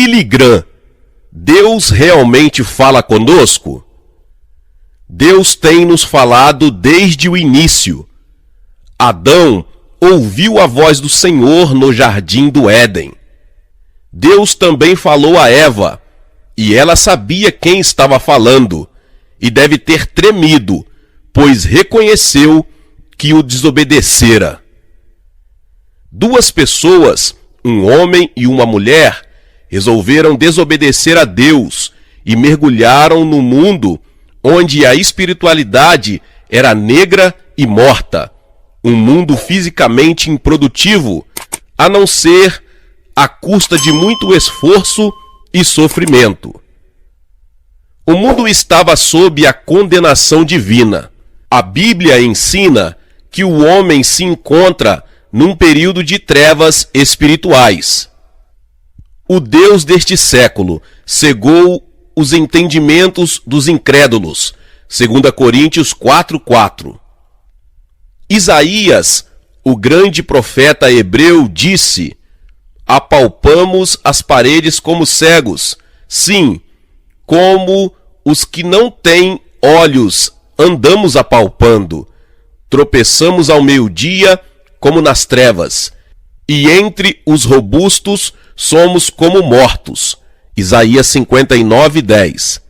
Billy Graham: Deus realmente fala conosco? Deus tem nos falado desde o início. Adão ouviu a voz do Senhor no jardim do Éden. Deus também falou a Eva, e ela sabia quem estava falando, e deve ter tremido, pois reconheceu que o desobedecera. Duas pessoas, um homem e uma mulher, resolveram desobedecer a Deus e mergulharam no mundo onde a espiritualidade era negra e morta, um mundo fisicamente improdutivo, a não ser à custa de muito esforço e sofrimento. O mundo estava sob a condenação divina. A Bíblia ensina que o homem se encontra num período de trevas espirituais. O Deus deste século cegou os entendimentos dos incrédulos, 2 Coríntios 4:4. Isaías, o grande profeta hebreu, disse: apalpamos as paredes como cegos, sim, como os que não têm olhos andamos apalpando, tropeçamos ao meio-dia como nas trevas, e entre os robustos somos como mortos. Isaías 59:10.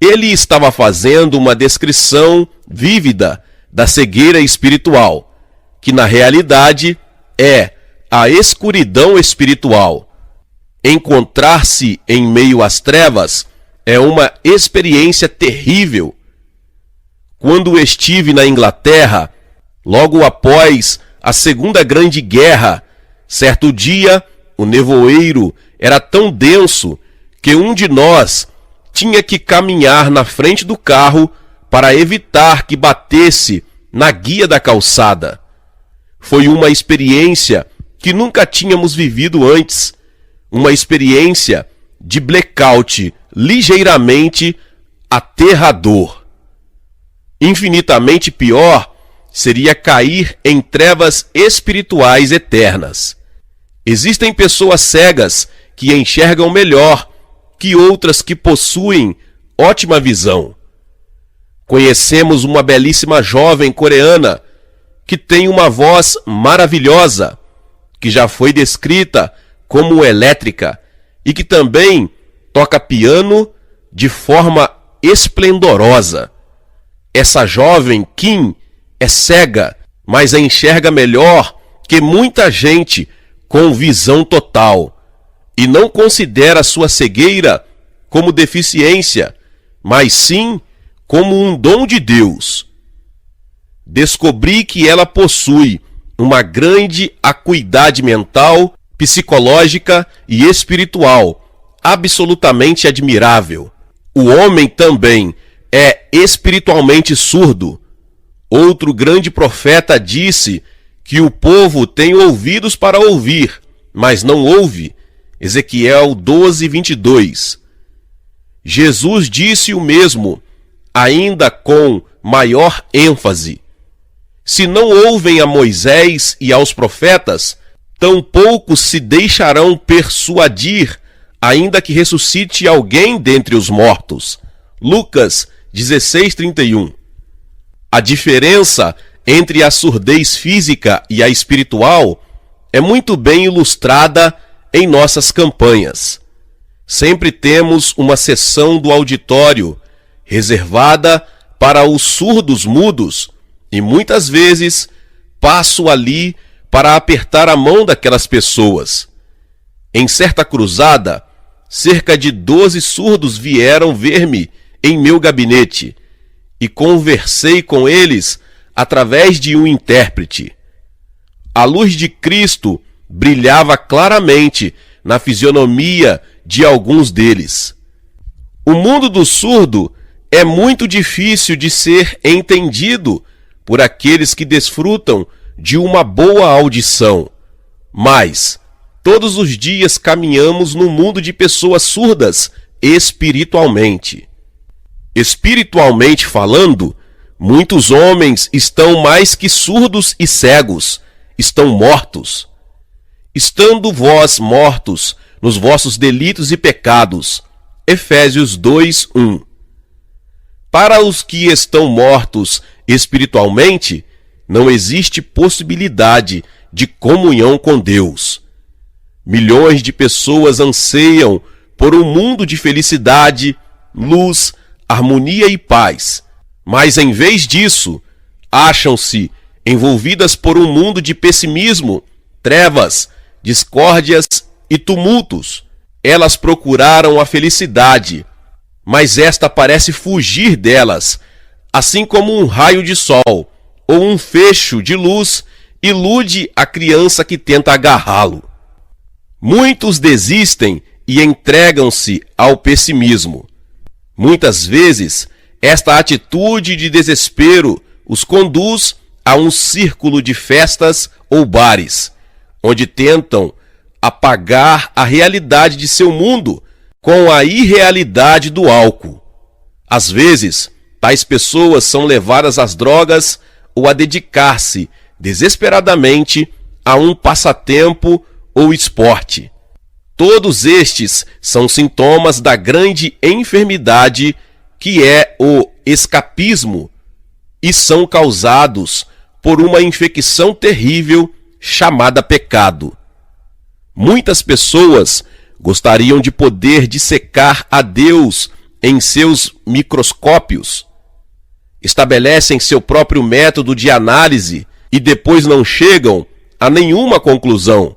Ele estava fazendo uma descrição vívida da cegueira espiritual, que na realidade é a escuridão espiritual. Encontrar-se em meio às trevas é uma experiência terrível. Quando estive na Inglaterra, logo após a Segunda Grande Guerra, certo dia o nevoeiro era tão denso que um de nós tinha que caminhar na frente do carro para evitar que batesse na guia da calçada. Foi uma experiência que nunca tínhamos vivido antes, uma experiência de blackout ligeiramente aterrador. Infinitamente pior seria cair em trevas espirituais eternas. Existem pessoas cegas que enxergam melhor que outras que possuem ótima visão. Conhecemos uma belíssima jovem coreana que tem uma voz maravilhosa, que já foi descrita como elétrica e que também toca piano de forma esplendorosa. Essa jovem Kim é cega, mas a enxerga melhor que muita gente com visão total, e não considera sua cegueira como deficiência, mas sim como um dom de Deus. Descobri que ela possui uma grande acuidade mental, psicológica e espiritual, absolutamente admirável. O homem também é espiritualmente surdo. Outro grande profeta disse que o povo tem ouvidos para ouvir, mas não ouve. Ezequiel 12:22. Jesus disse o mesmo, ainda com maior ênfase. Se não ouvem a Moisés e aos profetas, tampouco se deixarão persuadir, ainda que ressuscite alguém dentre os mortos. Lucas 16:31. A diferença entre a surdez física e a espiritual é muito bem ilustrada em nossas campanhas. Sempre temos uma seção do auditório reservada para os surdos mudos e muitas vezes passo ali para apertar a mão daquelas pessoas. Em certa cruzada, cerca de 12 surdos vieram ver-me em meu gabinete e conversei com eles através de um intérprete. A luz de Cristo brilhava claramente na fisionomia de alguns deles. O mundo do surdo é muito difícil de ser entendido por aqueles que desfrutam de uma boa audição, mas todos os dias caminhamos no mundo de pessoas surdas espiritualmente. Espiritualmente falando, muitos homens estão mais que surdos e cegos, estão mortos. Estando vós mortos nos vossos delitos e pecados. Efésios 2:1. Para os que estão mortos espiritualmente, não existe possibilidade de comunhão com Deus. Milhões de pessoas anseiam por um mundo de felicidade, luz, harmonia e paz, mas em vez disso, acham-se envolvidas por um mundo de pessimismo, trevas, discórdias e tumultos. Elas procuraram a felicidade, mas esta parece fugir delas, assim como um raio de sol ou um fecho de luz ilude a criança que tenta agarrá-lo. Muitos desistem e entregam-se ao pessimismo. Muitas vezes, esta atitude de desespero os conduz a um círculo de festas ou bares, onde tentam apagar a realidade de seu mundo com a irrealidade do álcool. Às vezes, tais pessoas são levadas às drogas ou a dedicar-se desesperadamente a um passatempo ou esporte. Todos estes são sintomas da grande enfermidade que é o escapismo e são causados por uma infecção terrível chamada pecado. Muitas pessoas gostariam de poder dissecar a Deus em seus microscópios. Estabelecem seu próprio método de análise e depois não chegam a nenhuma conclusão.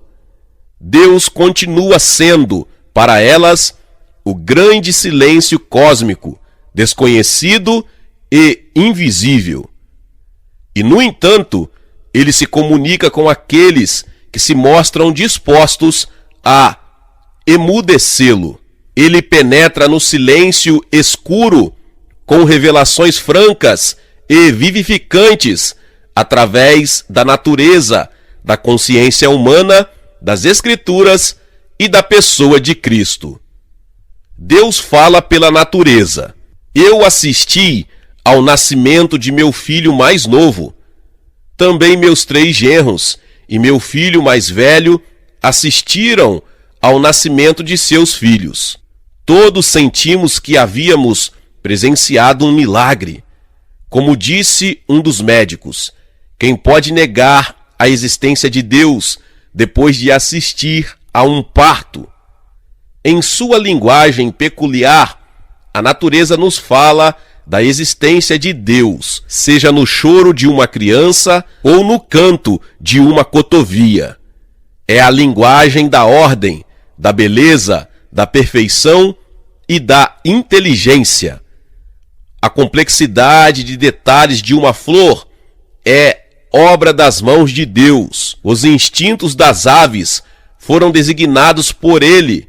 Deus continua sendo, para elas, o grande silêncio cósmico, desconhecido e invisível. E, no entanto, ele se comunica com aqueles que se mostram dispostos a emudecê-lo. Ele penetra no silêncio escuro com revelações francas e vivificantes através da natureza, da consciência humana, das Escrituras e da pessoa de Cristo. Deus fala pela natureza. Eu assisti ao nascimento de meu filho mais novo. Também meus 3 genros e meu filho mais velho assistiram ao nascimento de seus filhos. Todos sentimos que havíamos presenciado um milagre. Como disse um dos médicos, quem pode negar a existência de Deus depois de assistir a um parto? Em sua linguagem peculiar, a natureza nos fala da existência de Deus, seja no choro de uma criança ou no canto de uma cotovia. É a linguagem da ordem, da beleza, da perfeição e da inteligência. A complexidade de detalhes de uma flor é obra das mãos de Deus. Os instintos das aves foram designados por ele.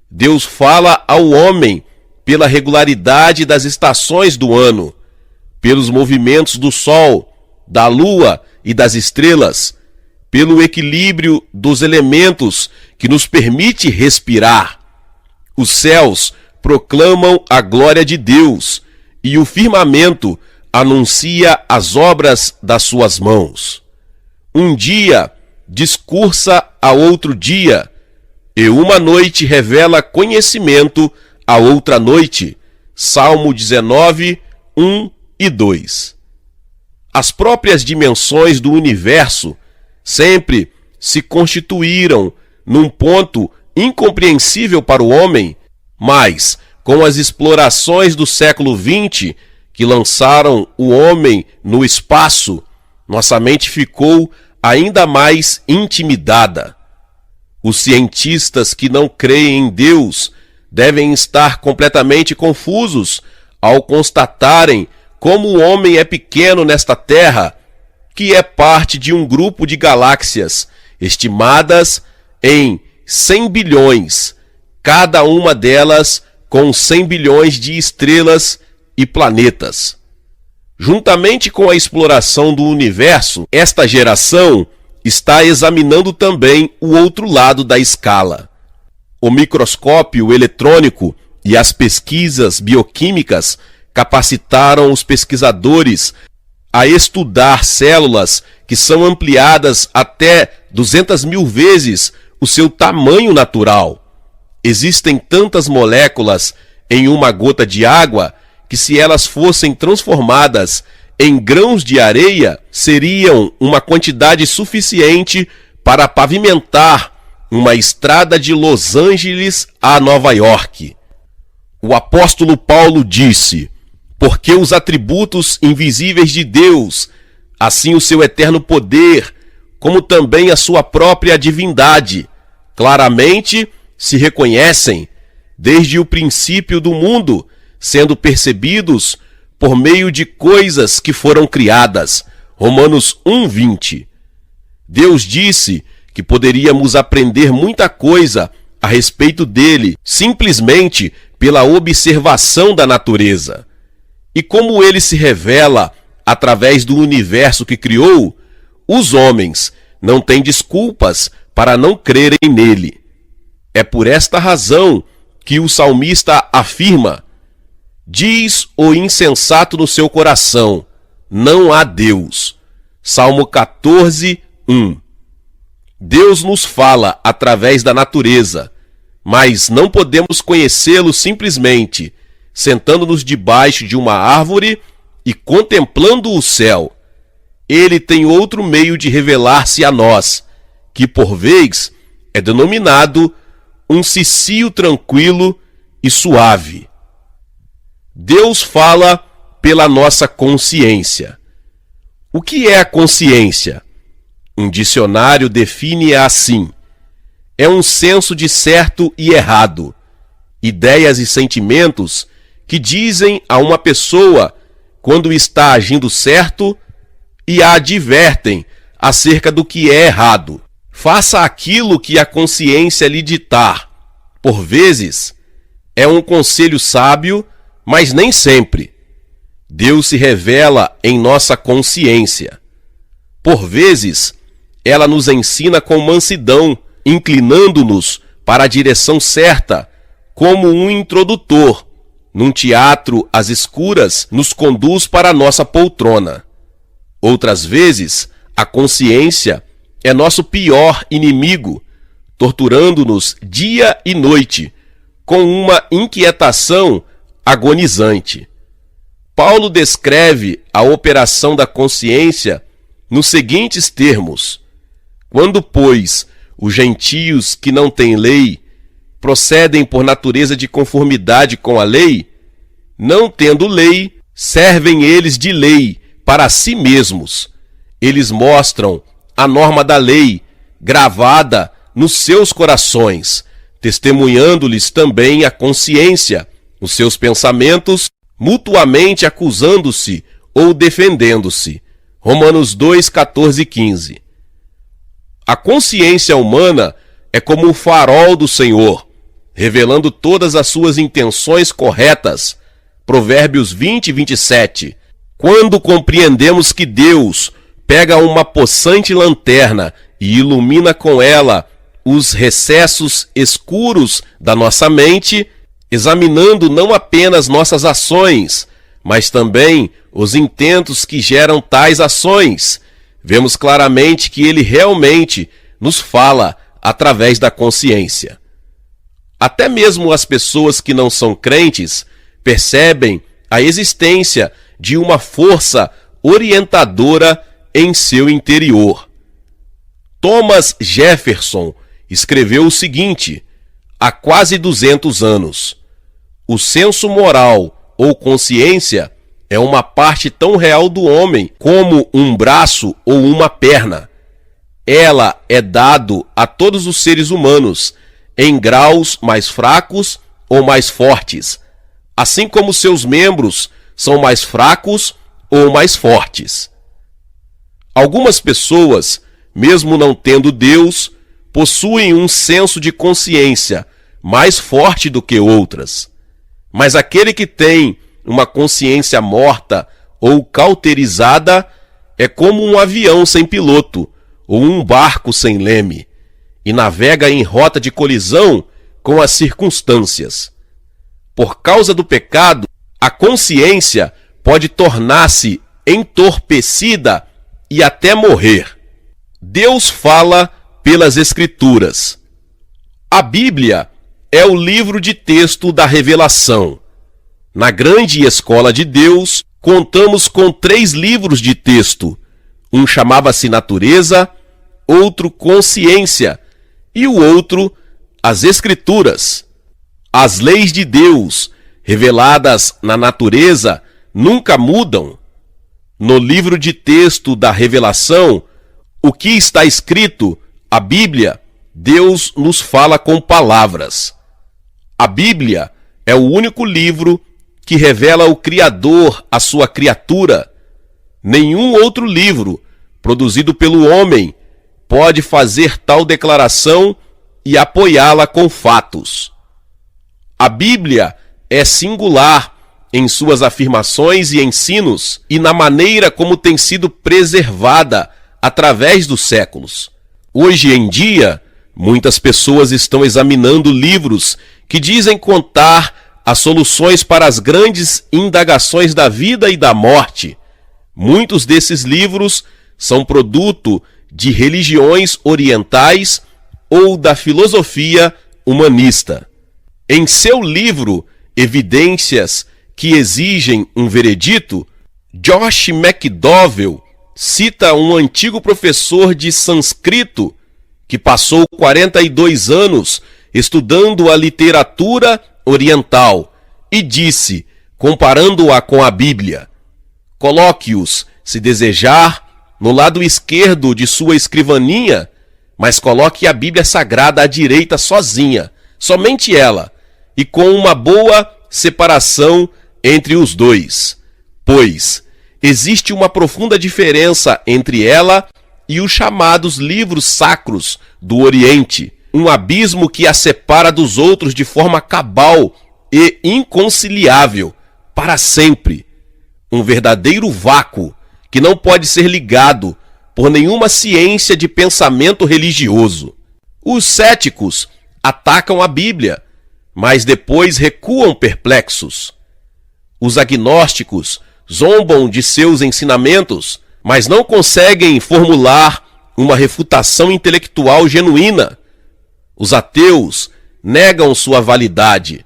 Deus fala ao homem pela regularidade das estações do ano, pelos movimentos do sol, da lua e das estrelas, pelo equilíbrio dos elementos que nos permite respirar. Os céus proclamam a glória de Deus e o firmamento anuncia as obras das suas mãos. Um dia discursa a outro dia, e uma noite revela conhecimento a outra noite. Salmo 19, 1 e 2. As próprias dimensões do universo sempre se constituíram num ponto incompreensível para o homem, mas com as explorações do século XX que lançaram o homem no espaço, nossa mente ficou ainda mais intimidada. Os cientistas que não creem em Deus devem estar completamente confusos ao constatarem como o homem é pequeno nesta Terra, que é parte de um grupo de galáxias estimadas em 100 bilhões, cada uma delas com 100 bilhões de estrelas e planetas. Juntamente com a exploração do universo, esta geração está examinando também o outro lado da escala. O microscópio eletrônico e as pesquisas bioquímicas capacitaram os pesquisadores a estudar células que são ampliadas até 200 mil vezes o seu tamanho natural. Existem tantas moléculas em uma gota de água que, se elas fossem transformadas em grãos de areia, seriam uma quantidade suficiente para pavimentar uma estrada de Los Angeles a Nova York. O apóstolo Paulo disse: porque os atributos invisíveis de Deus, assim o seu eterno poder, como também a sua própria divindade, claramente se reconhecem desde o princípio do mundo, sendo percebidos por meio de coisas que foram criadas. Romanos 1:20. Deus disse que poderíamos aprender muita coisa a respeito dele, simplesmente pela observação da natureza. E como ele se revela através do universo que criou, os homens não têm desculpas para não crerem nele. É por esta razão que o salmista afirma: diz o insensato no seu coração, não há Deus. Salmo 14:1. Deus nos fala através da natureza, mas não podemos conhecê-lo simplesmente sentando-nos debaixo de uma árvore e contemplando o céu. Ele tem outro meio de revelar-se a nós, que por vez é denominado um cicio tranquilo e suave. Deus fala pela nossa consciência. O que é a consciência? Um dicionário define-a assim: é um senso de certo e errado, ideias e sentimentos que dizem a uma pessoa quando está agindo certo e a advertem acerca do que é errado. Faça aquilo que a consciência lhe ditar. Por vezes, é um conselho sábio, mas nem sempre. Deus se revela em nossa consciência. Por vezes, ela nos ensina com mansidão, inclinando-nos para a direção certa, como um introdutor. Num teatro às escuras, nos conduz para a nossa poltrona. Outras vezes, a consciência é nosso pior inimigo, torturando-nos dia e noite, com uma inquietação agonizante. Paulo descreve a operação da consciência nos seguintes termos: quando, pois, os gentios que não têm lei procedem por natureza de conformidade com a lei, não tendo lei, servem eles de lei para si mesmos. Eles mostram a norma da lei gravada nos seus corações, testemunhando-lhes também a consciência, os seus pensamentos, mutuamente acusando-se ou defendendo-se. Romanos 2, 14 e 15. A consciência humana é como o farol do Senhor, revelando todas as suas intenções corretas. Provérbios 20 e 27. Quando compreendemos que Deus pega uma possante lanterna e ilumina com ela os recessos escuros da nossa mente, examinando não apenas nossas ações, mas também os intentos que geram tais ações, vemos claramente que ele realmente nos fala através da consciência. Até mesmo as pessoas que não são crentes percebem a existência de uma força orientadora em seu interior. Thomas Jefferson escreveu o seguinte, há quase 200 anos: o senso moral ou consciência é uma parte tão real do homem como um braço ou uma perna. Ela é dado a todos os seres humanos, em graus mais fracos ou mais fortes, assim como seus membros são mais fracos ou mais fortes. Algumas pessoas, mesmo não tendo Deus, possuem um senso de consciência mais forte do que outras. Mas aquele que tem uma consciência morta ou cauterizada é como um avião sem piloto ou um barco sem leme, e navega em rota de colisão com as circunstâncias. Por causa do pecado, a consciência pode tornar-se entorpecida e até morrer. Deus fala pelas Escrituras. A Bíblia é o livro de texto da revelação. Na grande escola de Deus, contamos com 3 livros de texto. Um chamava-se Natureza, outro Consciência e o outro as Escrituras. As leis de Deus, reveladas na natureza, nunca mudam. No livro de texto da revelação, o que está escrito, a Bíblia, Deus nos fala com palavras. A Bíblia é o único livro que revela o Criador à sua criatura. Nenhum outro livro, produzido pelo homem, pode fazer tal declaração e apoiá-la com fatos. A Bíblia é singular em suas afirmações e ensinos e na maneira como tem sido preservada através dos séculos. Hoje em dia, muitas pessoas estão examinando livros que dizem contar as soluções para as grandes indagações da vida e da morte. Muitos desses livros são produto de religiões orientais ou da filosofia humanista. Em seu livro Evidências que exigem um veredito, Josh McDowell cita um antigo professor de sânscrito que passou 42 anos estudando a literatura oriental e disse, comparando-a com a Bíblia: coloque-os, se desejar, no lado esquerdo de sua escrivaninha, mas coloque a Bíblia Sagrada à direita sozinha, somente ela, e com uma boa separação entre os dois, pois existe uma profunda diferença entre ela e os chamados livros sacros do Oriente, um abismo que a separa dos outros de forma cabal e inconciliável para sempre, um verdadeiro vácuo que não pode ser ligado por nenhuma ciência de pensamento religioso. Os céticos atacam a Bíblia, mas depois recuam perplexos. Os agnósticos zombam de seus ensinamentos, mas não conseguem formular uma refutação intelectual genuína. Os ateus negam sua validade,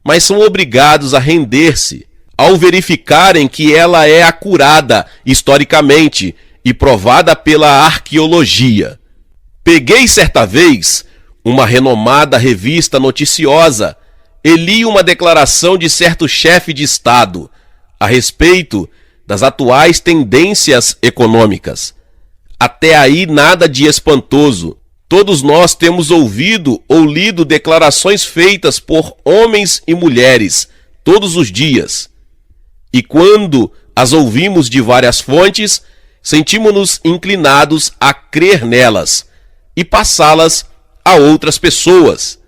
mas são obrigados a render-se ao verificarem que ela é acurada historicamente e provada pela arqueologia. Peguei certa vez uma renomada revista noticiosa e li uma declaração de certo chefe de Estado a respeito das atuais tendências econômicas. Até aí nada de espantoso. Todos nós temos ouvido ou lido declarações feitas por homens e mulheres todos os dias. E quando as ouvimos de várias fontes, sentimos-nos inclinados a crer nelas e passá-las a outras pessoas.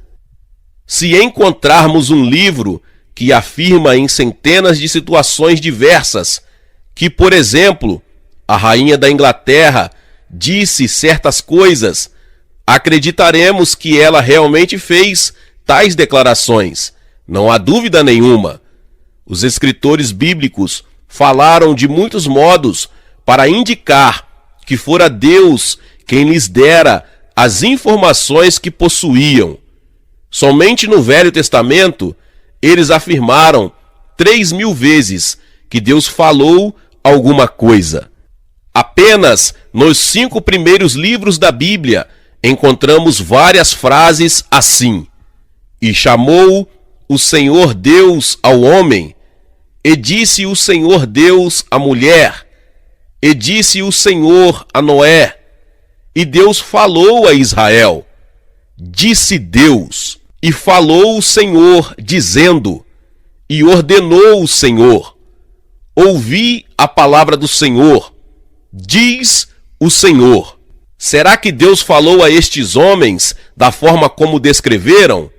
Se encontrarmos um livro que afirma em centenas de situações diversas que, por exemplo, a rainha da Inglaterra disse certas coisas, acreditaremos que ela realmente fez tais declarações, não há dúvida nenhuma. Os escritores bíblicos falaram de muitos modos para indicar que fora Deus quem lhes dera as informações que possuíam. Somente no Velho Testamento, eles afirmaram 3.000 vezes que Deus falou alguma coisa. Apenas nos 5 primeiros livros da Bíblia encontramos várias frases assim: e chamou o Senhor Deus ao homem, e disse o Senhor Deus à mulher, e disse o Senhor a Noé, e Deus falou a Israel. Disse Deus, e falou o Senhor, dizendo, e ordenou o Senhor. Ouvi a palavra do Senhor, diz o Senhor. Será que Deus falou a estes homens da forma como descreveram?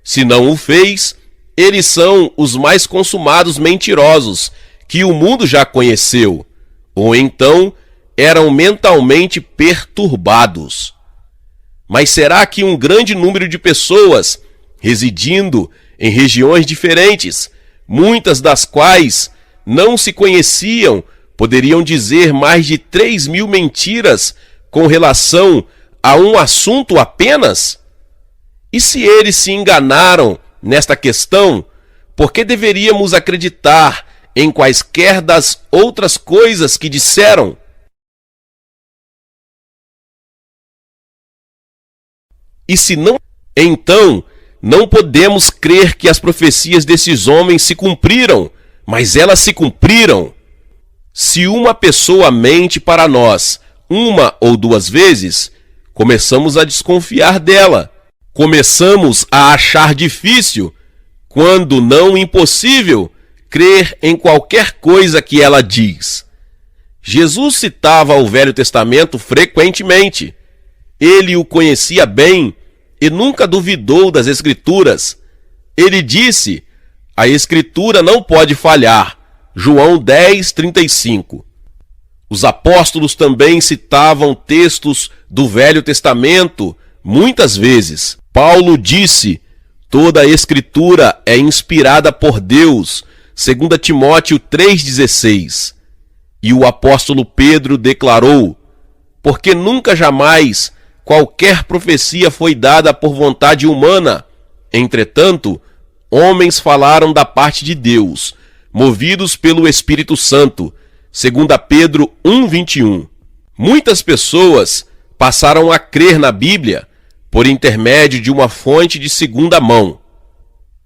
Se não o fez, eles são os mais consumados mentirosos que o mundo já conheceu, ou então eram mentalmente perturbados. Mas será que um grande número de pessoas, residindo em regiões diferentes, muitas das quais não se conheciam, poderiam dizer mais de 3.000 mentiras com relação a um assunto apenas? E se eles se enganaram nesta questão, por que deveríamos acreditar em quaisquer das outras coisas que disseram? E se não, então não podemos crer que as profecias desses homens se cumpriram, mas elas se cumpriram. Se uma pessoa mente para nós uma ou duas vezes, começamos a desconfiar dela. Começamos a achar difícil, quando não impossível, crer em qualquer coisa que ela diz. Jesus citava o Velho Testamento frequentemente. Ele o conhecia bem e nunca duvidou das Escrituras. Ele disse: a Escritura não pode falhar. João 10:35. Os apóstolos também citavam textos do Velho Testamento muitas vezes. Paulo disse: toda a Escritura é inspirada por Deus, 2 Timóteo 3,16. E o apóstolo Pedro declarou: porque nunca jamais qualquer profecia foi dada por vontade humana. Entretanto, homens falaram da parte de Deus, movidos pelo Espírito Santo. 2 Pedro 1,21. Muitas pessoas passaram a crer na Bíblia por intermédio de uma fonte de segunda mão.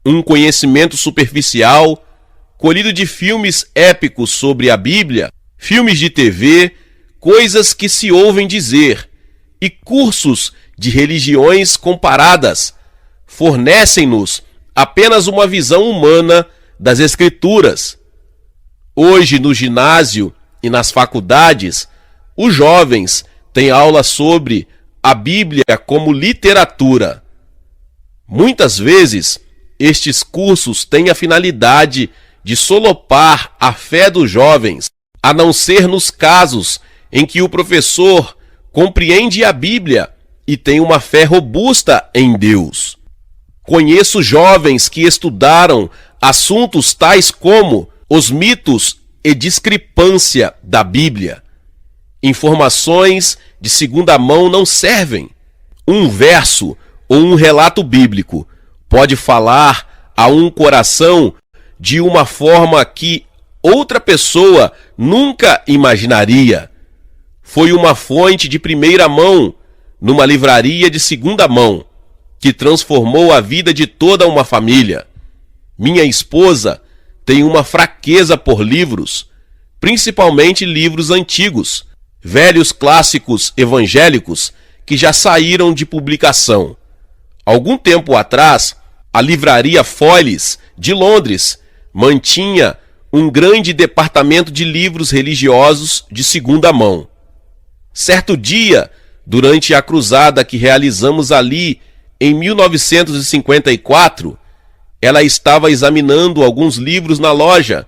Um conhecimento superficial, colhido de filmes épicos sobre a Bíblia, filmes de TV, coisas que se ouvem dizer, e cursos de religiões comparadas, fornecem-nos apenas uma visão humana das Escrituras. Hoje, no ginásio e nas faculdades, os jovens têm aula sobre a Bíblia como literatura. Muitas vezes, estes cursos têm a finalidade de solopar a fé dos jovens, a não ser nos casos em que o professor compreende a Bíblia e tem uma fé robusta em Deus. Conheço jovens que estudaram assuntos tais como os mitos e discrepância da Bíblia. Informações de segunda mão não servem. Um verso ou um relato bíblico pode falar a um coração de uma forma que outra pessoa nunca imaginaria. Foi uma fonte de primeira mão, numa livraria de segunda mão, que transformou a vida de toda uma família. Minha esposa tem uma fraqueza por livros, principalmente livros antigos, velhos clássicos evangélicos que já saíram de publicação. Algum tempo atrás, a livraria Foyles, de Londres, mantinha um grande departamento de livros religiosos de segunda mão. Certo dia, durante a cruzada que realizamos ali em 1954, ela estava examinando alguns livros na loja,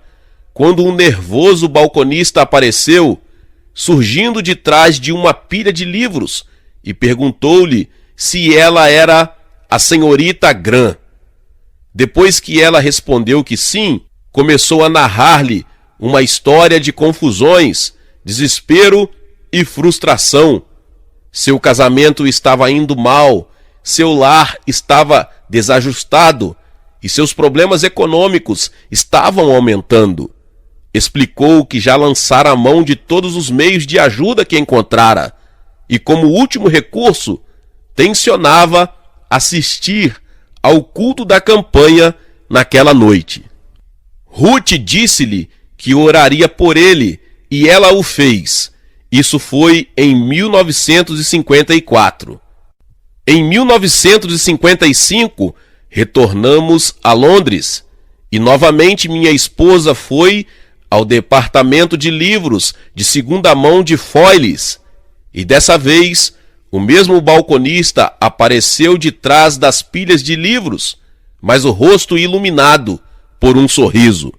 quando um nervoso balconista apareceu, surgindo de trás de uma pilha de livros, e perguntou-lhe se ela era a senhorita Grant. Depois que ela respondeu que sim, começou a narrar-lhe uma história de confusões, desespero e frustração. Seu casamento estava indo mal, seu lar estava desajustado e seus problemas econômicos estavam aumentando. Explicou que já lançara a mão de todos os meios de ajuda que encontrara e, como último recurso, tencionava assistir ao culto da campanha naquela noite. Ruth disse-lhe que oraria por ele e ela o fez. Isso foi em 1954. Em 1955, retornamos a Londres e novamente minha esposa foi ao departamento de livros de segunda mão de Foyles e dessa vez o mesmo balconista apareceu de trás das pilhas de livros, mas o rosto iluminado por um sorriso.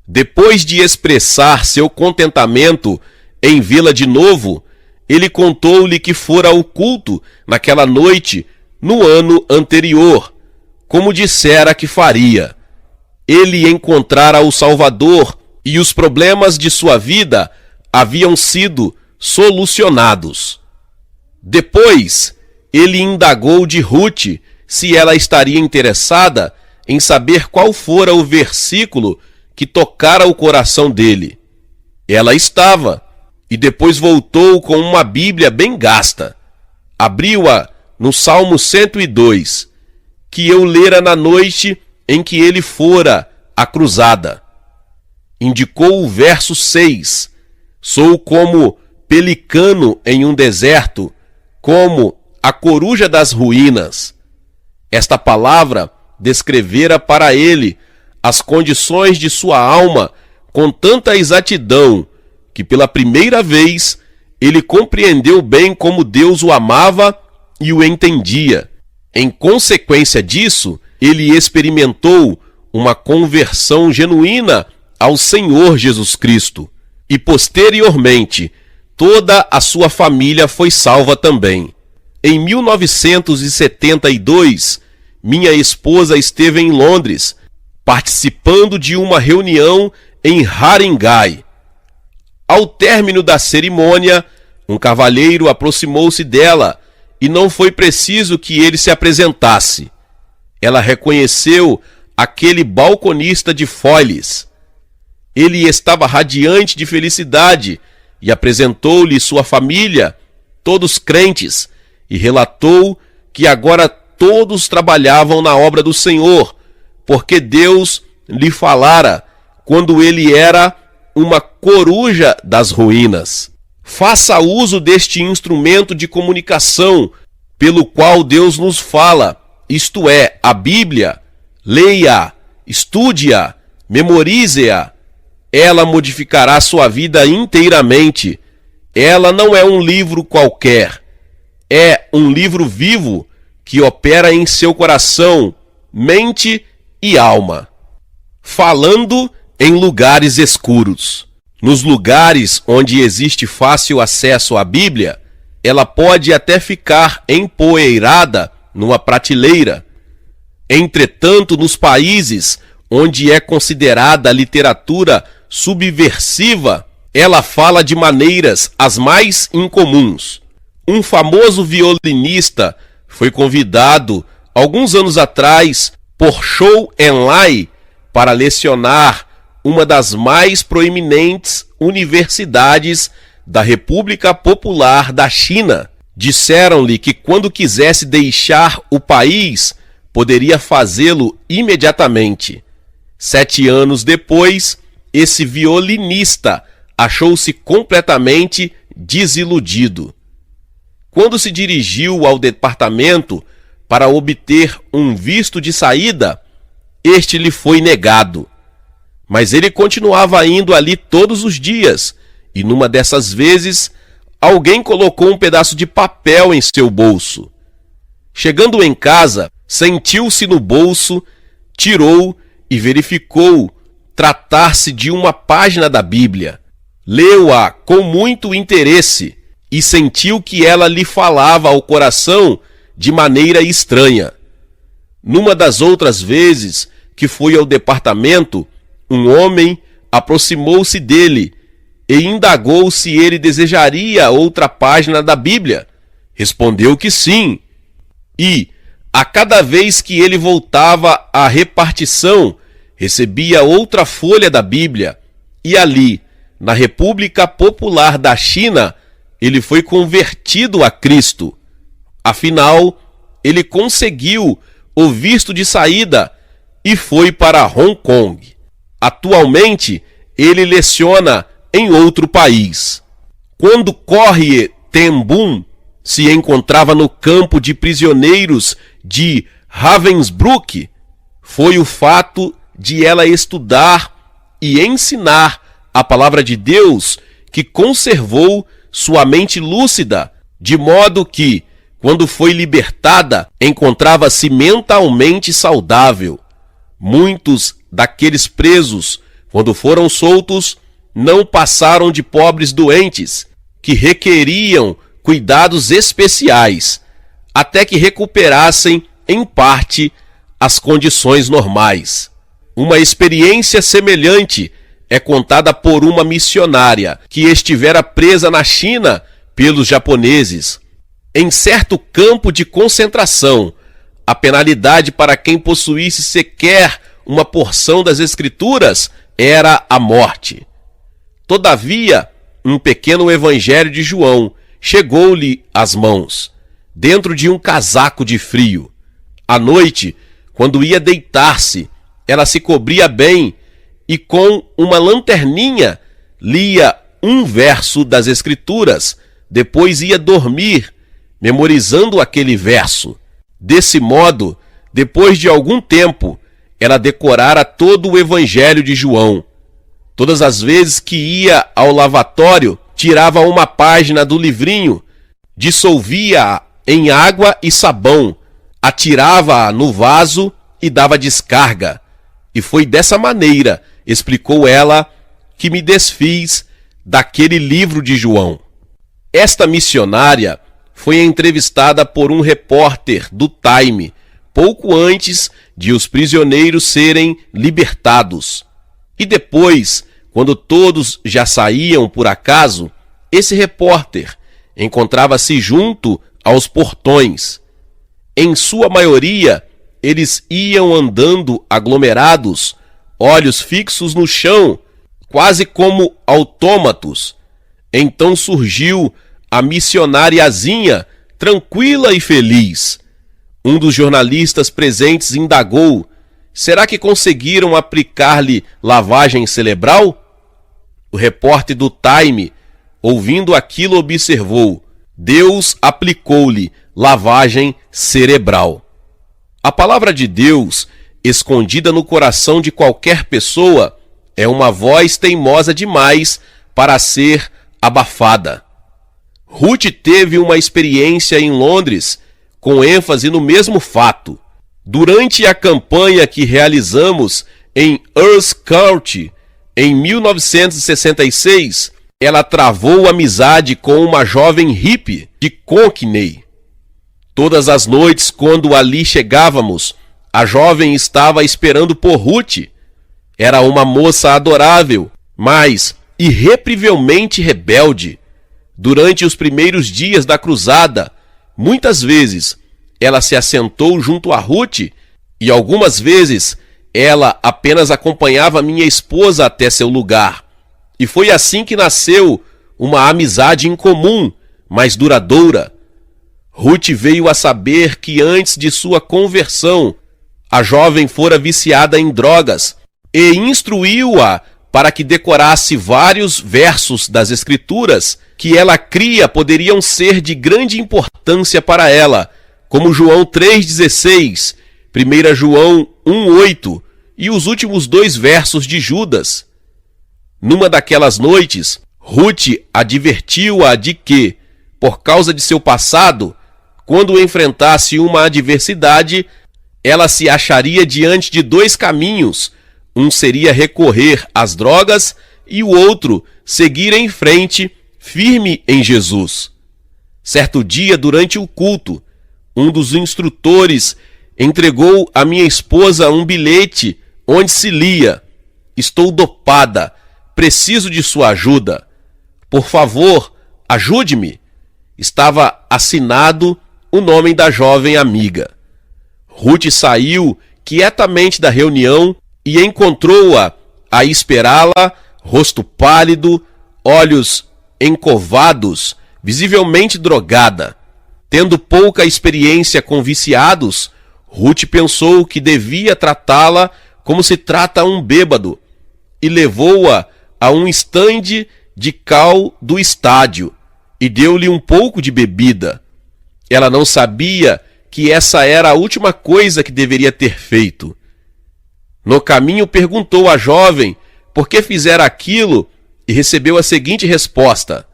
Depois de expressar seu contentamento em vê-la de novo, ele contou-lhe que fora ao culto naquela noite no ano anterior, como dissera que faria. Ele encontrara o Salvador e os problemas de sua vida haviam sido solucionados. Depois, ele indagou de Ruth se ela estaria interessada em saber qual fora o versículo que tocara o coração dele. Ela estava, e depois voltou com uma Bíblia bem gasta. Abriu-a no Salmo 102, que eu lera na noite em que ele fora à cruzada. Indicou o verso 6. Sou como pelicano em um deserto, como a coruja das ruínas. Esta palavra descrevera para ele as condições de sua alma com tanta exatidão que pela primeira vez ele compreendeu bem como Deus o amava e o entendia. Em consequência disso, ele experimentou uma conversão genuína ao Senhor Jesus Cristo. E posteriormente, toda a sua família foi salva também. Em 1972, minha esposa esteve em Londres, participando de uma reunião em Haringey. Ao término da cerimônia, um cavalheiro aproximou-se dela e não foi preciso que ele se apresentasse. Ela reconheceu aquele balconista de Foyles. Ele estava radiante de felicidade e apresentou-lhe sua família, todos crentes, e relatou que agora todos trabalhavam na obra do Senhor, porque Deus lhe falara quando ele era uma coruja das ruínas. Faça uso deste instrumento de comunicação pelo qual Deus nos fala, isto é, a Bíblia. Leia-a, estude-a, memorize-a. Ela modificará sua vida inteiramente. Ela não é um livro qualquer. É um livro vivo que opera em seu coração, mente e alma. Falando em lugares escuros. Nos lugares onde existe fácil acesso à Bíblia, ela pode até ficar empoeirada numa prateleira. Entretanto, nos países onde é considerada a literatura subversiva, ela fala de maneiras as mais incomuns. Um famoso violinista foi convidado, alguns anos atrás, por Zhou Enlai para lecionar uma das mais proeminentes universidades da República Popular da China. Disseram-lhe que quando quisesse deixar o país, poderia fazê-lo imediatamente. 7 anos depois, esse violinista achou-se completamente desiludido. Quando se dirigiu ao departamento para obter um visto de saída, este lhe foi negado. Mas ele continuava indo ali todos os dias, e numa dessas vezes, alguém colocou um pedaço de papel em seu bolso. Chegando em casa, sentiu-se no bolso, tirou e verificou tratar-se de uma página da Bíblia. Leu-a com muito interesse e sentiu que ela lhe falava ao coração de maneira estranha. Numa das outras vezes que foi ao departamento, um homem aproximou-se dele e indagou se ele desejaria outra página da Bíblia. Respondeu que sim. E, a cada vez que ele voltava à repartição, recebia outra folha da Bíblia. E ali, na República Popular da China, ele foi convertido a Cristo. Afinal, ele conseguiu o visto de saída e foi para Hong Kong. Atualmente, ele leciona em outro país. Quando Corrie ten Boom se encontrava no campo de prisioneiros de Ravensbrück, foi o fato de ela estudar e ensinar a palavra de Deus que conservou sua mente lúcida, de modo que, quando foi libertada, encontrava-se mentalmente saudável. Muitos daqueles presos, quando foram soltos, não passaram de pobres doentes, que requeriam cuidados especiais, até que recuperassem, em parte, as condições normais. Uma experiência semelhante é contada por uma missionária que estivera presa na China pelos japoneses. Em certo campo de concentração, A penalidade para quem possuísse sequer uma porção das Escrituras era a morte. Todavia, um pequeno evangelho de João chegou-lhe às mãos, dentro de um casaco de frio. À noite, quando ia deitar-se, ela se cobria bem e com uma lanterninha lia um verso das Escrituras, depois ia dormir, memorizando aquele verso. Desse modo, depois de algum tempo, ela decorara todo o Evangelho de João. Todas as vezes que ia ao lavatório, tirava uma página do livrinho, dissolvia-a em água e sabão, atirava-a no vaso e dava descarga. E foi dessa maneira, explicou ela, que me desfiz daquele livro de João. Esta missionária foi entrevistada por um repórter do Time, pouco antes de os prisioneiros serem libertados. E depois, quando todos já saíam por acaso, esse repórter encontrava-se junto aos portões. Em sua maioria, eles iam andando aglomerados, olhos fixos no chão, quase como autômatos. Então surgiu a missionariazinha, tranquila e feliz. Um dos jornalistas presentes indagou: será que conseguiram aplicar-lhe lavagem cerebral? O repórter do Time, ouvindo aquilo, observou: Deus aplicou-lhe lavagem cerebral. A palavra de Deus, escondida no coração de qualquer pessoa, é uma voz teimosa demais para ser abafada. Ruth teve uma experiência em Londres, com ênfase no mesmo fato. Durante a campanha que realizamos em Earls County, em 1966, ela travou amizade com uma jovem hippie de Cockney. Todas as noites, quando ali chegávamos, a jovem estava esperando por Ruth. Era uma moça adorável, mas irrepreensivelmente rebelde. Durante os primeiros dias da cruzada, muitas vezes ela se assentou junto a Ruth e algumas vezes ela apenas acompanhava minha esposa até seu lugar. E foi assim que nasceu uma amizade incomum, mas duradoura. Ruth veio a saber que antes de sua conversão, a jovem fora viciada em drogas e instruiu-a para que decorasse vários versos das Escrituras que ela cria poderiam ser de grande importância para ela, como João 3,16, 1 João 1,8 e os últimos 2 versos de Judas. Numa daquelas noites, Ruth advertiu-a de que, por causa de seu passado, quando enfrentasse uma adversidade, ela se acharia diante de 2 caminhos. Um seria recorrer às drogas e o outro seguir em frente, firme em Jesus. Certo dia, durante o culto, um dos instrutores entregou à minha esposa um bilhete onde se lia: estou dopada, preciso de sua ajuda. Por favor, ajude-me. Estava assinado o nome da jovem amiga. Ruth saiu quietamente da reunião e encontrou-a a esperá-la, rosto pálido, olhos encovados, visivelmente drogada. Tendo pouca experiência com viciados, Ruth pensou que devia tratá-la como se trata um bêbado e levou-a a um estande de cal do estádio e deu-lhe um pouco de bebida. Ela não sabia que essa era a última coisa que deveria ter feito. No caminho perguntou à jovem por que fizera aquilo e recebeu a seguinte resposta: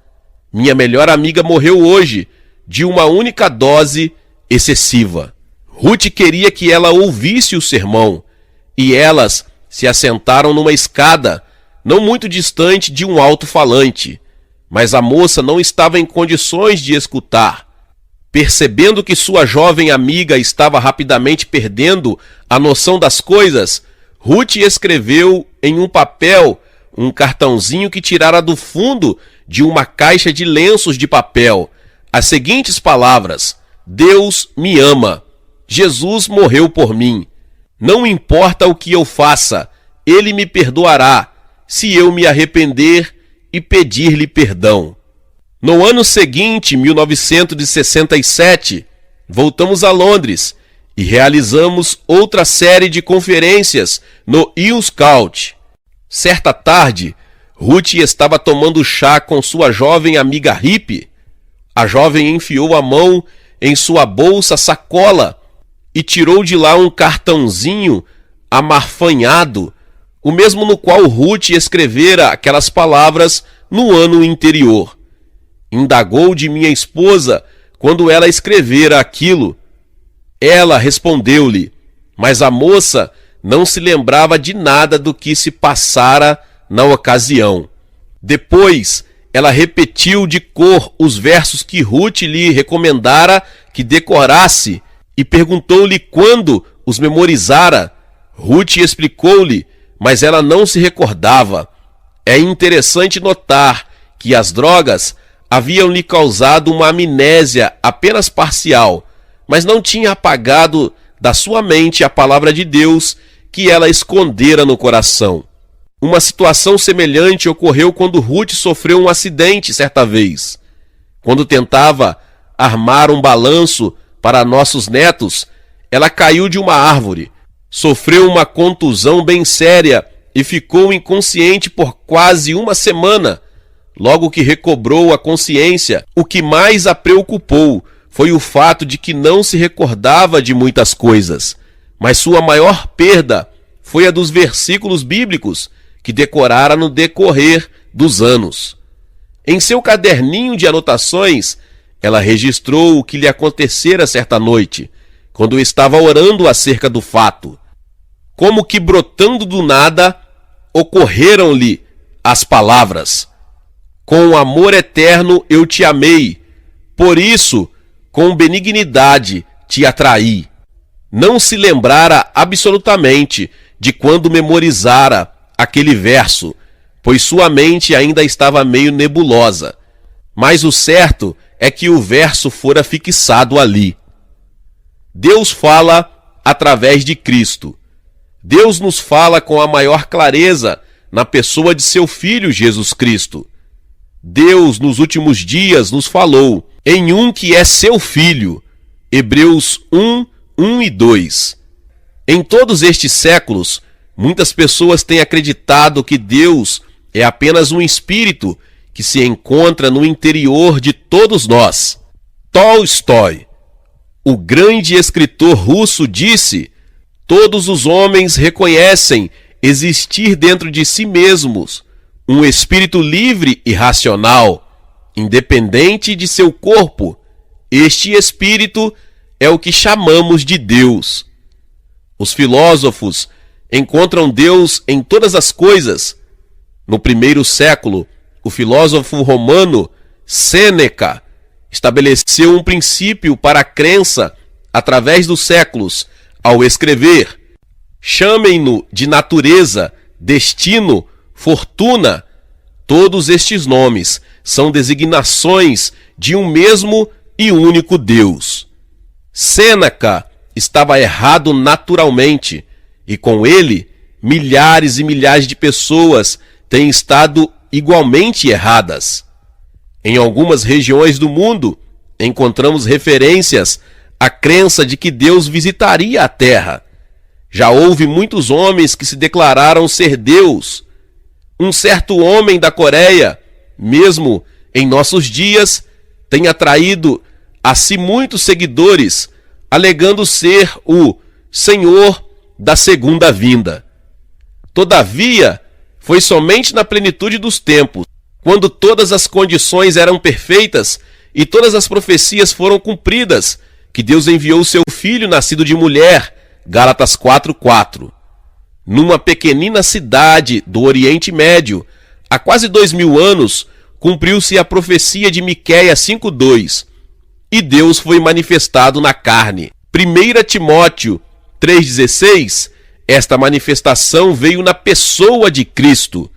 minha melhor amiga morreu hoje de uma única dose excessiva. Ruth queria que ela ouvisse o sermão e elas se assentaram numa escada não muito distante de um alto-falante, mas a moça não estava em condições de escutar. Percebendo que sua jovem amiga estava rapidamente perdendo a noção das coisas, Ruth escreveu em um papel um cartãozinho que tirara do fundo de uma caixa de lenços de papel as seguintes palavras: Deus me ama. Jesus morreu por mim. Não importa o que eu faça, ele me perdoará, se eu me arrepender e pedir-lhe perdão. No ano seguinte, 1967, voltamos a Londres e realizamos outra série de conferências no YouScout. Certa tarde, Ruth estava tomando chá com sua jovem amiga hippie. A jovem enfiou a mão em sua bolsa sacola e tirou de lá um cartãozinho amarfanhado, o mesmo no qual Ruth escrevera aquelas palavras no ano anterior. Indagou de minha esposa quando ela escrevera aquilo. Ela respondeu-lhe, mas a moça não se lembrava de nada do que se passara na ocasião. Depois, ela repetiu de cor os versos que Ruth lhe recomendara que decorasse e perguntou-lhe quando os memorizara. Ruth explicou-lhe, mas ela não se recordava. É interessante notar que as drogas haviam lhe causado uma amnésia apenas parcial, mas não tinha apagado da sua mente a palavra de Deus que ela escondera no coração. Uma situação semelhante ocorreu quando Ruth sofreu um acidente certa vez. Quando tentava armar um balanço para nossos netos, ela caiu de uma árvore, sofreu uma contusão bem séria e ficou inconsciente por quase uma semana. Logo que recobrou a consciência, o que mais a preocupou foi o fato de que não se recordava de muitas coisas, mas sua maior perda foi a dos versículos bíblicos que decorara no decorrer dos anos. Em seu caderninho de anotações, ela registrou o que lhe acontecera certa noite, quando estava orando acerca do fato. Como que brotando do nada, ocorreram-lhe as palavras: com amor eterno eu te amei, por isso, com benignidade te atraí. Não se lembrara absolutamente de quando memorizara aquele verso, pois sua mente ainda estava meio nebulosa. Mas o certo é que o verso fora fixado ali. Deus fala através de Cristo. Deus nos fala com a maior clareza na pessoa de seu Filho Jesus Cristo. Deus, nos últimos dias, nos falou em um que é seu Filho. Hebreus 1, 1 e 2. Em todos estes séculos, muitas pessoas têm acreditado que Deus é apenas um espírito que se encontra no interior de todos nós. Tolstói, o grande escritor russo, disse: todos os homens reconhecem existir dentro de si mesmos um espírito livre e racional, independente de seu corpo. Este espírito é o que chamamos de Deus. Os filósofos encontram Deus em todas as coisas. No primeiro século, o filósofo romano Sêneca estabeleceu um princípio para a crença através dos séculos, ao escrever: chamem-no de natureza, destino, fortuna. Todos estes nomes são designações de um mesmo e único Deus. Sêneca estava errado naturalmente, e com ele, milhares e milhares de pessoas têm estado igualmente erradas. Em algumas regiões do mundo, encontramos referências à crença de que Deus visitaria a Terra. Já houve muitos homens que se declararam ser Deus. Um certo homem da Coreia, mesmo em nossos dias, tem atraído a si muitos seguidores, alegando ser o Senhor da segunda vinda. Todavia, foi somente na plenitude dos tempos, quando todas as condições eram perfeitas e todas as profecias foram cumpridas, que Deus enviou seu Filho nascido de mulher, Gálatas 4:4. Numa pequenina cidade do Oriente Médio, há quase 2000 anos, cumpriu-se a profecia de Miqueias 5:2, e Deus foi manifestado na carne. 1 Timóteo 3,16, esta manifestação veio na pessoa de Cristo.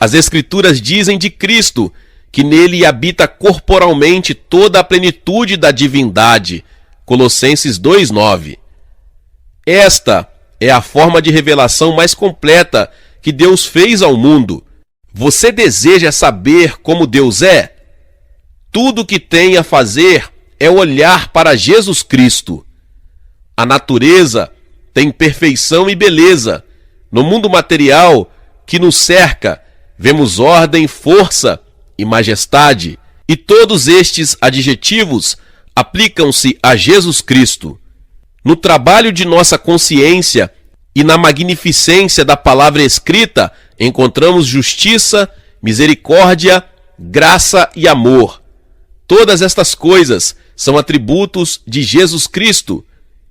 As Escrituras dizem de Cristo que nele habita corporalmente toda a plenitude da divindade. Colossenses 2:9. Esta é a forma de revelação mais completa que Deus fez ao mundo. Você deseja saber como Deus é? Tudo o que tem a fazer é olhar para Jesus Cristo. A natureza tem perfeição e beleza. No mundo material que nos cerca, vemos ordem, força e majestade. E todos estes adjetivos aplicam-se a Jesus Cristo. No trabalho de nossa consciência e na magnificência da palavra escrita, encontramos justiça, misericórdia, graça e amor. Todas estas coisas são atributos de Jesus Cristo,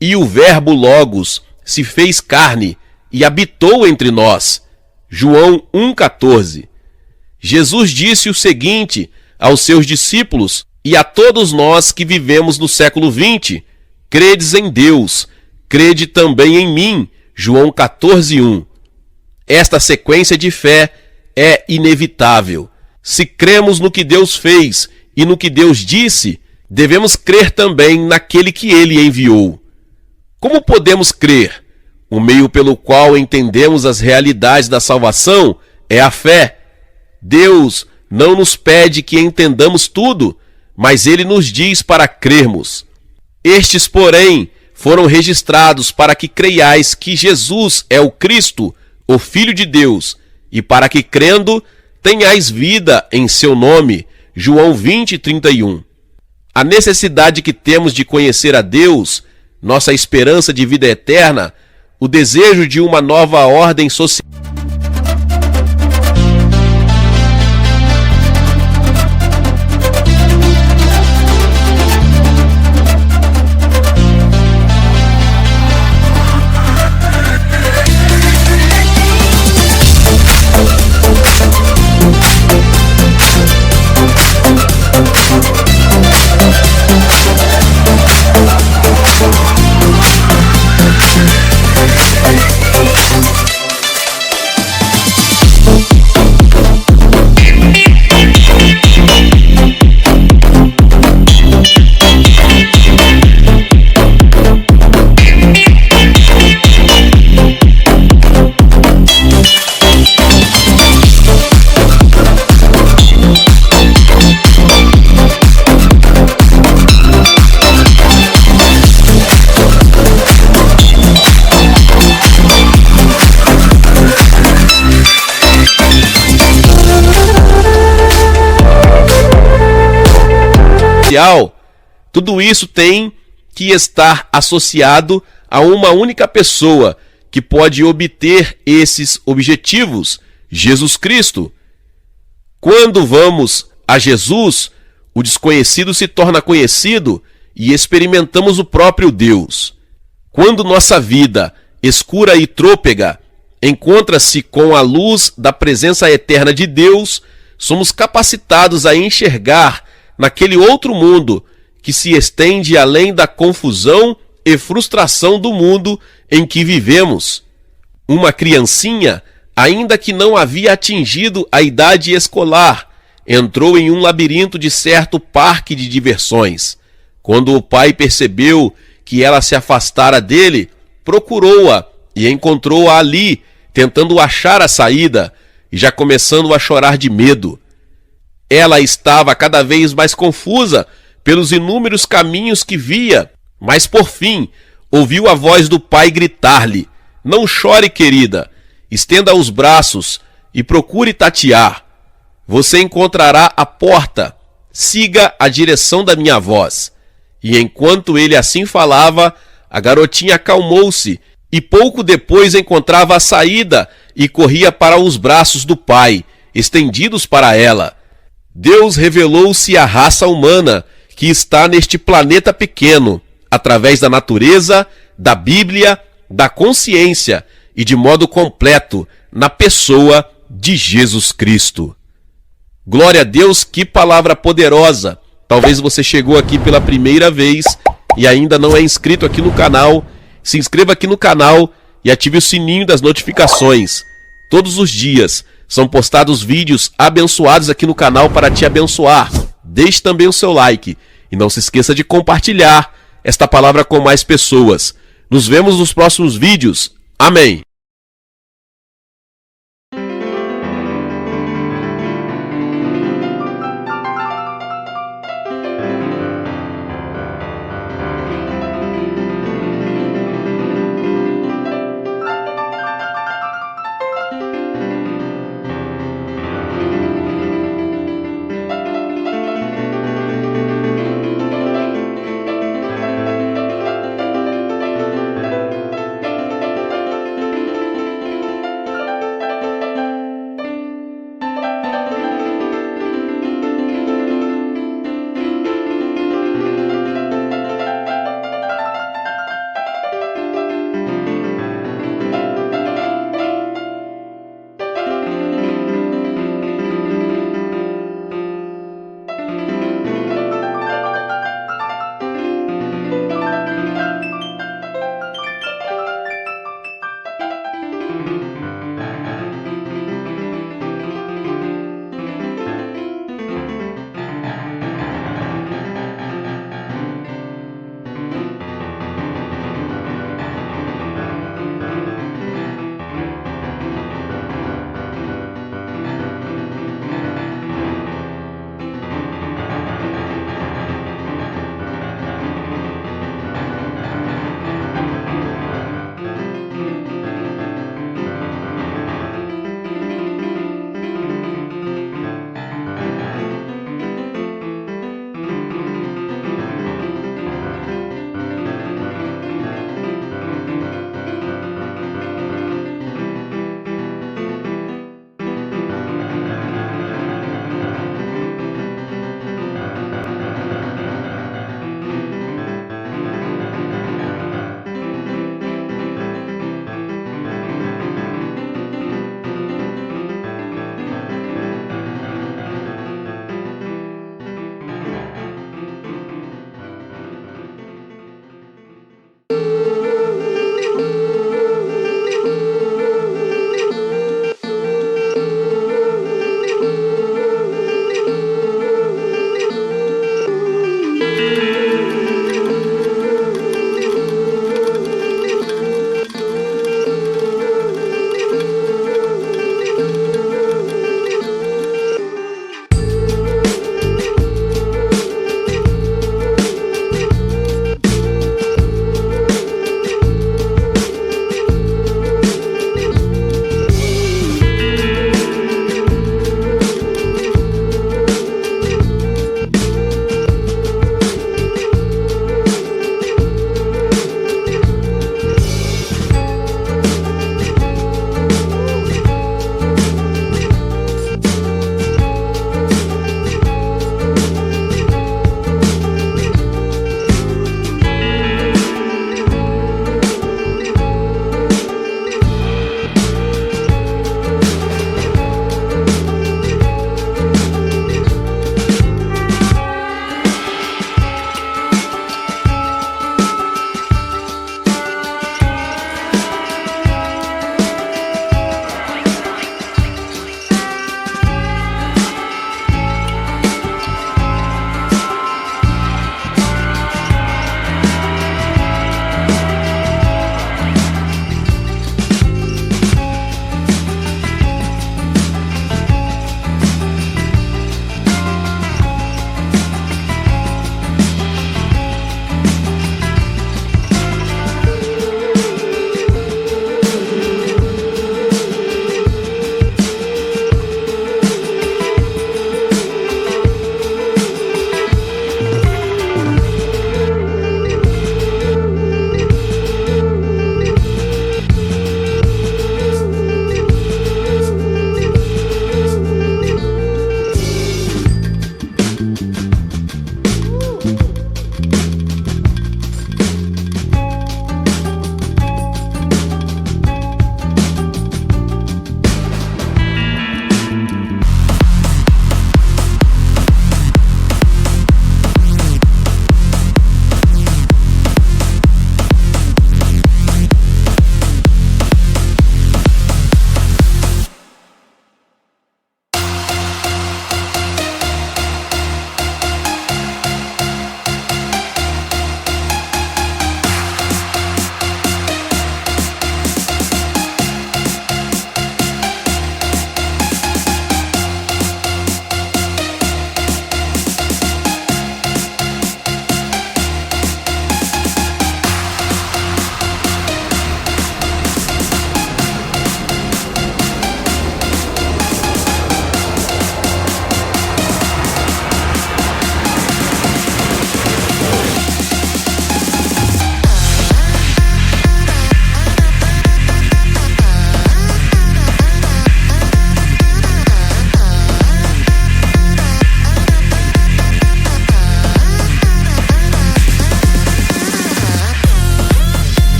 e o Verbo Logos se fez carne e habitou entre nós. João 1,14. Jesus disse o seguinte aos seus discípulos e a todos nós que vivemos no século XX: credes em Deus, crede também em mim. João 14:1. Esta sequência de fé é inevitável. Se cremos no que Deus fez e no que Deus disse, devemos crer também naquele que ele enviou. Como podemos crer? O meio pelo qual entendemos as realidades da salvação é a fé. Deus não nos pede que entendamos tudo, mas ele nos diz para crermos. Estes, porém, foram registrados para que creiais que Jesus é o Cristo, o Filho de Deus, e para que, crendo, tenhais vida em seu nome. João 20:31. A necessidade que temos de conhecer a Deus, nossa esperança de vida eterna, o desejo de uma nova ordem social. Tudo isso tem que estar associado a uma única pessoa que pode obter esses objetivos: Jesus Cristo. Quando vamos a Jesus, o desconhecido se torna conhecido e experimentamos o próprio Deus. Quando nossa vida, escura e trôpega, encontra-se com a luz da presença eterna de Deus, somos capacitados a enxergar naquele outro mundo que se estende além da confusão e frustração do mundo em que vivemos. Uma criancinha, ainda que não havia atingido a idade escolar, entrou em um labirinto de certo parque de diversões. Quando o pai percebeu que ela se afastara dele, procurou-a e encontrou-a ali, tentando achar a saída e já começando a chorar de medo. Ela estava cada vez mais confusa pelos inúmeros caminhos que via, mas por fim ouviu a voz do pai gritar-lhe: "Não chore, querida, estenda os braços e procure tatear. Você encontrará a porta, siga a direção da minha voz." E enquanto ele assim falava, a garotinha acalmou-se e pouco depois encontrava a saída e corria para os braços do pai, estendidos para ela. Deus revelou-se à raça humana que está neste planeta pequeno, através da natureza, da Bíblia, da consciência e de modo completo na pessoa de Jesus Cristo. Glória a Deus, que palavra poderosa! Talvez você chegou aqui pela primeira vez e ainda não é inscrito aqui no canal. Se inscreva aqui no canal e ative o sininho das notificações. Todos os dias são postados vídeos abençoados aqui no canal para te abençoar. Deixe também o seu like e não se esqueça de compartilhar esta palavra com mais pessoas. Nos vemos nos próximos vídeos. Amém.